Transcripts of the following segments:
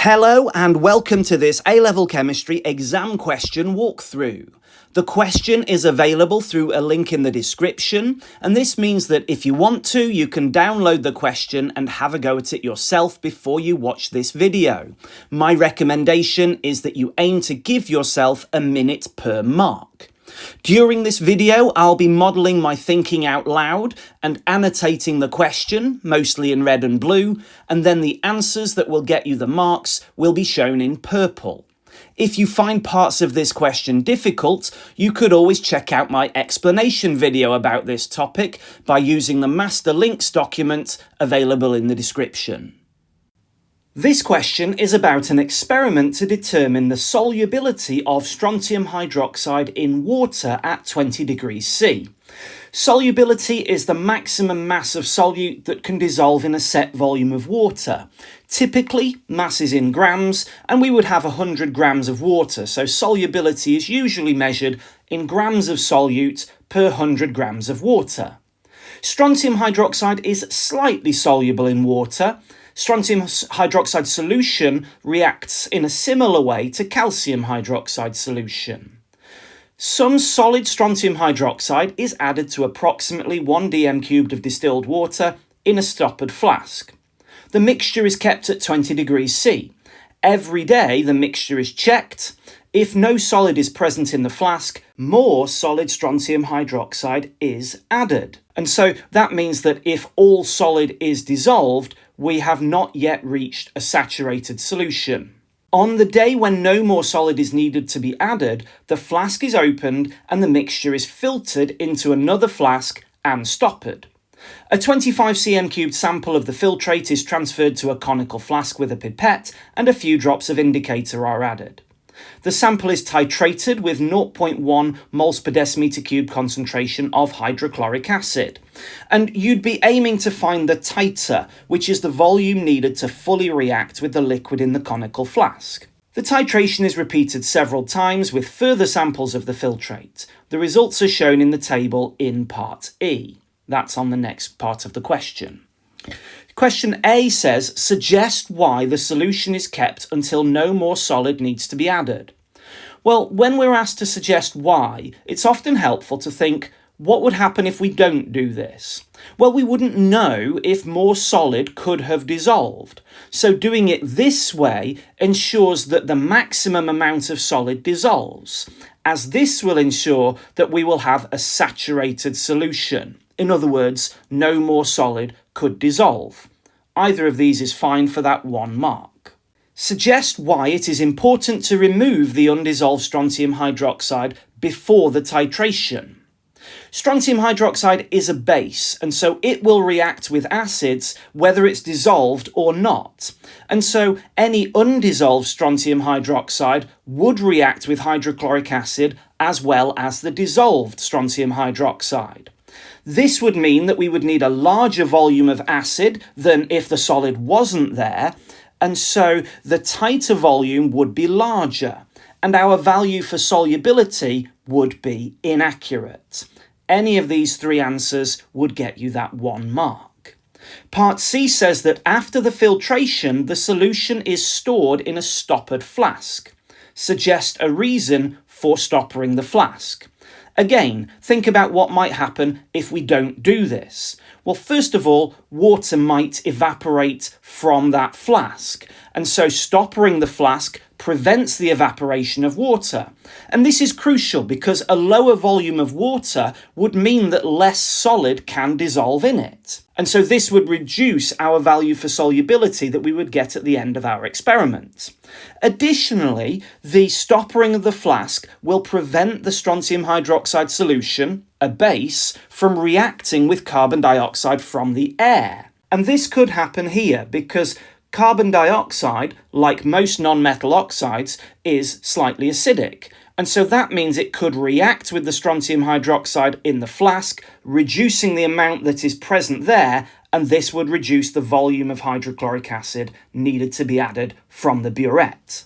Hello and welcome to this A-Level Chemistry exam question walkthrough. The question is available through a link in the description, and this means that if you want to, you can download the question and have a go at it yourself before you watch this video. My recommendation is that you aim to give yourself a minute per mark. During this video, I'll be modelling my thinking out loud and annotating the question, mostly in red and blue, and then the answers that will get you the marks will be shown in purple. If you find parts of this question difficult, you could always check out my explanation video about this topic by using the master links document available in the description. This question is about an experiment to determine the solubility of strontium hydroxide in water at 20 degrees C. Solubility is the maximum mass of solute that can dissolve in a set volume of water. Typically, mass is in grams, and we would have 100 grams of water, so solubility is usually measured in grams of solute per 100 grams of water. Strontium hydroxide is slightly soluble in water. Strontium hydroxide solution reacts in a similar way to calcium hydroxide solution. Some solid strontium hydroxide is added to approximately 1 dm cubed of distilled water in a stoppered flask. The mixture is kept at 20 degrees C. Every day the mixture is checked. If no solid is present in the flask, more solid strontium hydroxide is added. And so that means that if all solid is dissolved, we have not yet reached a saturated solution. On the day when no more solid is needed to be added, the flask is opened and the mixture is filtered into another flask and stoppered. A 25 cm cubed sample of the filtrate is transferred to a conical flask with a pipette, and a few drops of indicator are added. The sample is titrated with 0.1 moles per decimeter cube concentration of hydrochloric acid. And you'd be aiming to find the titer, which is the volume needed to fully react with the liquid in the conical flask. The titration is repeated several times with further samples of the filtrate. The results are shown in the table in part E. That's on the next part of the question. Question A says, suggest why the solution is kept until no more solid needs to be added. Well, when we're asked to suggest why, it's often helpful to think, what would happen if we don't do this? Well, we wouldn't know if more solid could have dissolved. So doing it this way ensures that the maximum amount of solid dissolves, as this will ensure that we will have a saturated solution. In other words, no more solid could dissolve. Either of these is fine for that 1 mark. Suggest why it is important to remove the undissolved strontium hydroxide before the titration. Strontium hydroxide is a base, and so it will react with acids whether it's dissolved or not. And so any undissolved strontium hydroxide would react with hydrochloric acid as well as the dissolved strontium hydroxide. This would mean that we would need a larger volume of acid than if the solid wasn't there, and so the titer volume would be larger, and our value for solubility would be inaccurate. Any of these three answers would get you that 1 mark. Part C says that after the filtration, the solution is stored in a stoppered flask. Suggest a reason for stoppering the flask. Again, think about what might happen if we don't do this. Well, first of all, water might evaporate from that flask, and so stoppering the flask prevents the evaporation of water. And this is crucial because a lower volume of water would mean that less solid can dissolve in it. And so this would reduce our value for solubility that we would get at the end of our experiment. Additionally, the stoppering of the flask will prevent the strontium hydroxide solution, a base, from reacting with carbon dioxide from the air. And this could happen here because carbon dioxide, like most non-metal oxides, is slightly acidic. And so that means it could react with the strontium hydroxide in the flask, reducing the amount that is present there, and this would reduce the volume of hydrochloric acid needed to be added from the burette.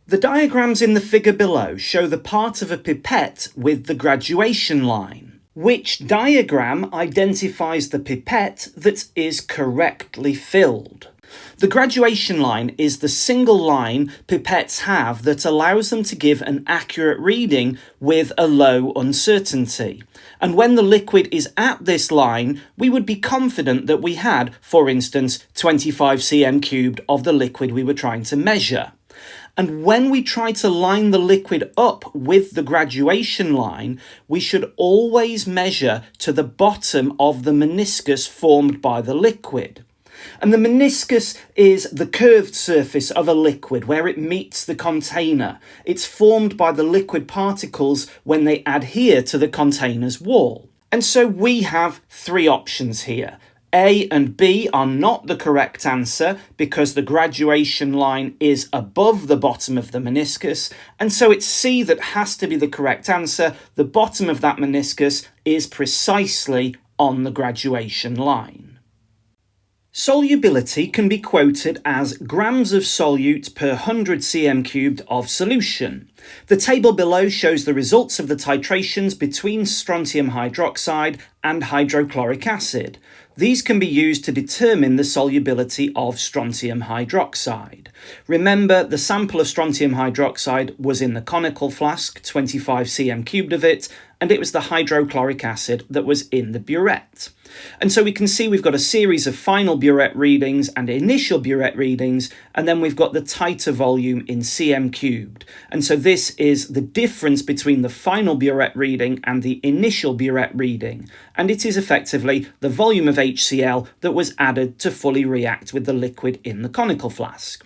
The diagrams in the figure below show the part of a pipette with the graduation line. Which diagram identifies the pipette that is correctly filled? The graduation line is the single line pipettes have that allows them to give an accurate reading with a low uncertainty. And when the liquid is at this line, we would be confident that we had, for instance, 25 cm cubed of the liquid we were trying to measure. And when we try to line the liquid up with the graduation line, we should always measure to the bottom of the meniscus formed by the liquid. And the meniscus is the curved surface of a liquid where it meets the container. It's formed by the liquid particles when they adhere to the container's wall. And so we have three options here. A and B are not the correct answer because the graduation line is above the bottom of the meniscus, and so it's C that has to be the correct answer. The bottom of that meniscus is precisely on the graduation line. Solubility can be quoted as grams of solute per 100 cm cubed of solution. The table below shows the results of the titrations between strontium hydroxide and hydrochloric acid. These can be used to determine the solubility of strontium hydroxide. Remember, the sample of strontium hydroxide was in the conical flask, 25 cm cubed of it, and it was the hydrochloric acid that was in the burette. And so we can see we've got a series of final burette readings and initial burette readings, and then we've got the titer volume in cm cubed. And so this is the difference between the final burette reading and the initial burette reading. And it is effectively the volume of HCl that was added to fully react with the liquid in the conical flask.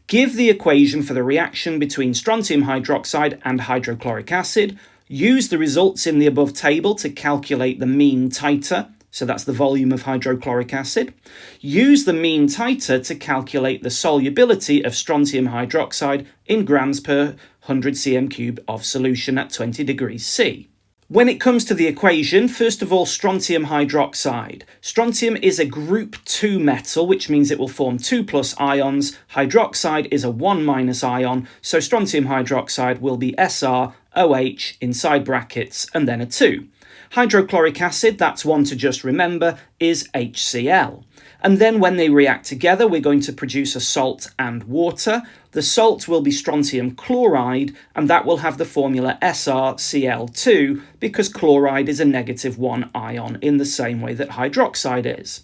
Give the equation for the reaction between strontium hydroxide and hydrochloric acid. Use the results in the above table to calculate the mean titer. So that's the volume of hydrochloric acid. Use the mean titer to calculate the solubility of strontium hydroxide in grams per 100 cm cubed of solution at 20 degrees C. When it comes to the equation, first of all, strontium hydroxide. Strontium is a group 2 metal, which means it will form 2+ ions. Hydroxide is a 1- ion, so strontium hydroxide will be SrOH inside brackets and then a 2. Hydrochloric acid, that's one to just remember, is HCl. And then when they react together, we're going to produce a salt and water. The salt will be strontium chloride, and that will have the formula SrCl2 because chloride is a -1 ion in the same way that hydroxide is.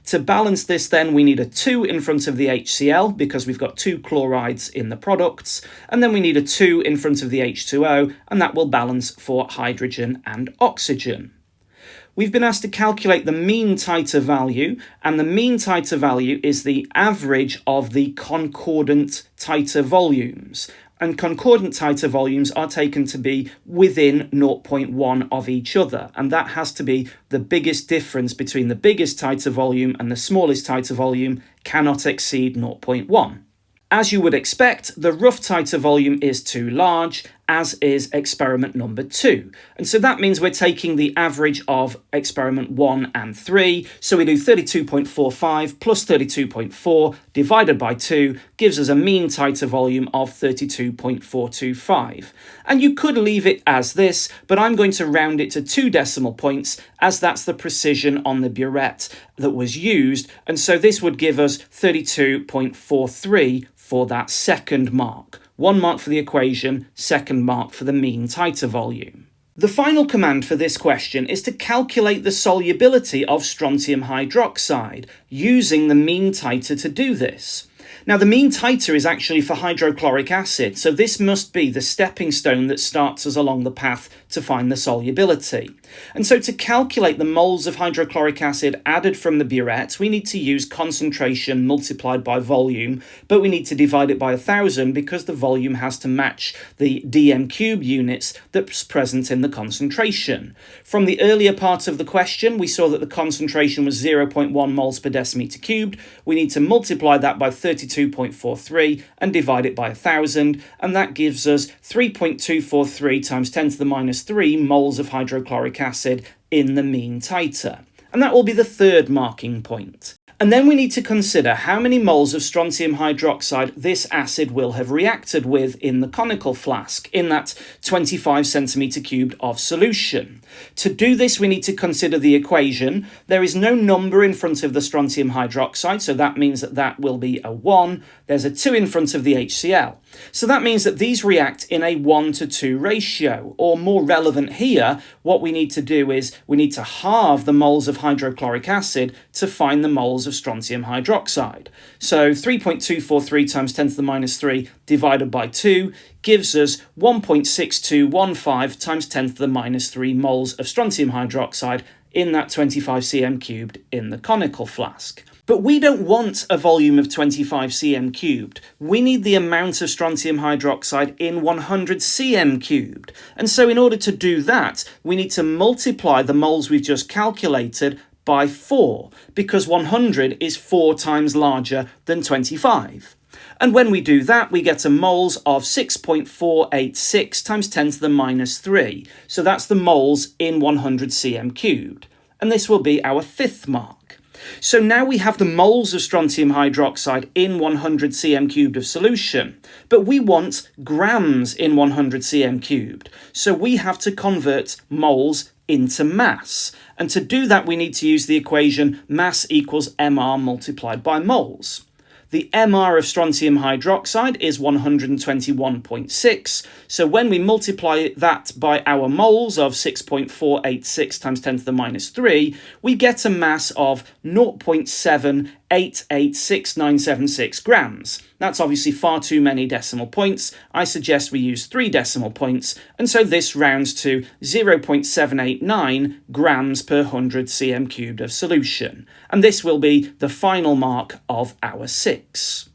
To balance this then, we need a 2 in front of the HCl because we've got 2 chlorides in the products, and then we need a 2 in front of the H2O, and that will balance for hydrogen and oxygen. We've been asked to calculate the mean titer value, and the mean titer value is the average of the concordant titer volumes. And concordant titer volumes are taken to be within 0.1 of each other, and that has to be the biggest difference between the biggest titer volume and the smallest titer volume cannot exceed 0.1. As you would expect, the rough titer volume is too large, as is experiment number 2. And so that means we're taking the average of experiment 1 and 3. So we do 32.45 plus 32.4 divided by 2 gives us a mean titer volume of 32.425. And you could leave it as this, but I'm going to round it to 2 decimal points as that's the precision on the burette that was used. And so this would give us 32.43 for that second mark. 1 mark for the equation, second mark for the mean titer volume. The final command for this question is to calculate the solubility of strontium hydroxide, using the mean titer to do this. Now, the mean titer is actually for hydrochloric acid, so this must be the stepping stone that starts us along the path to find the solubility. And so to calculate the moles of hydrochloric acid added from the burette, we need to use concentration multiplied by volume, but we need to divide it by 1,000 because the volume has to match the dm cubed units that's present in the concentration. From the earlier part of the question, we saw that the concentration was 0.1 moles per decimeter cubed. We need to multiply that by 32.43 and divide it by 1,000, and that gives us 3.243 times 10 to the minus 3 moles of hydrochloric acid in the mean titer. And that will be the third marking point. And then we need to consider how many moles of strontium hydroxide this acid will have reacted with in the conical flask, in that 25 centimeter cubed of solution. To do this, we need to consider the equation. There is no number in front of the strontium hydroxide, so that means that that will be a 1. There's a 2 in front of the HCl. So that means that these react in a 1:2 ratio, or more relevant here, what we need to do is we need to halve the moles of hydrochloric acid to find the moles of strontium hydroxide. So 3.243 times 10 to the minus 3 divided by 2 gives us 1.6215 times 10 to the minus 3 moles of strontium hydroxide in that 25 cm cubed in the conical flask. But we don't want a volume of 25 cm cubed. We need the amount of strontium hydroxide in 100 cm cubed. And so in order to do that, we need to multiply the moles we've just calculated by 4, because 100 is 4 times larger than 25. And when we do that, we get a moles of 6.486 times 10 to the minus 3. So that's the moles in 100 cm cubed. And this will be our 5th mark. So now we have the moles of strontium hydroxide in 100 cm cubed of solution, but we want grams in 100 cm cubed. So we have to convert moles into mass. And to do that, we need to use the equation mass equals mR multiplied by moles. The MR of strontium hydroxide is 121.6, so when we multiply that by our moles of 6.486 times 10 to the minus 3, we get a mass of 0.788696 grams. That's obviously far too many decimal points. I suggest we use 3 decimal points, and so this rounds to 0.789 grams per 100 cm cubed of solution. And this will be the final mark of our 6.